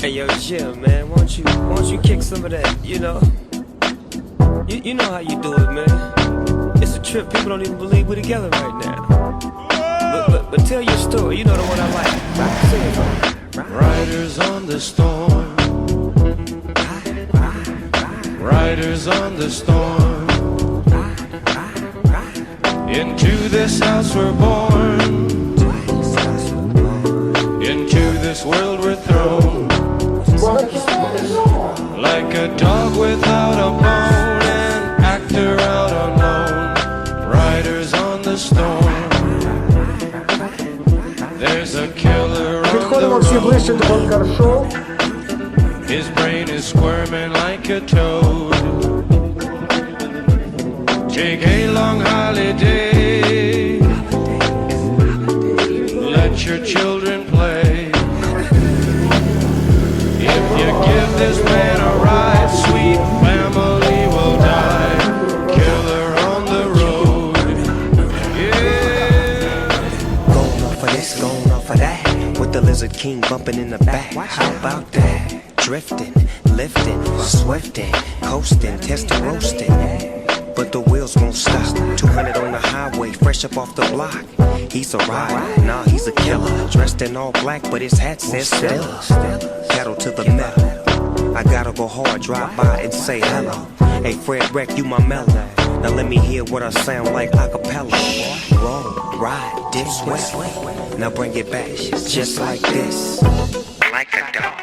Hey yo, Jim, man, won't you kick some of that? You know how you do it, man. It's a trip. People don't even believe we're together right now. But tell your story. You know the one I like. Say it, right? Riders on the storm. Riders on the storm. Into this house we're born. Into this world we're thrown. Like a dog without a bone, an actor out alone. Riders on the storm. There's a killer on Підходимо всі the ближче до road. банкар-шоу. His brain is squirming like a toad. Take a long holiday. Let your children play. If you give this man a ride, sweet family will die. Killer on the road. Yeah. Going off for this, going off for that. With the Lizard King bumping in the back. How about that? Drifting, lifting, swifting, coasting, testing, roasting. But the wheels won't stop. 200 on the highway, fresh up off the block. He's a rider, nah, he's a killer. Dressed in all black, but his hat says Stella. Pedal to the metal. I gotta go hard, drive by and say hello. Hey, Fred Wreck, you my mellow. Now let me hear what I sound like a cappella. Roll, ride, dip, sweat. Now bring it back, just like this. Like a dog.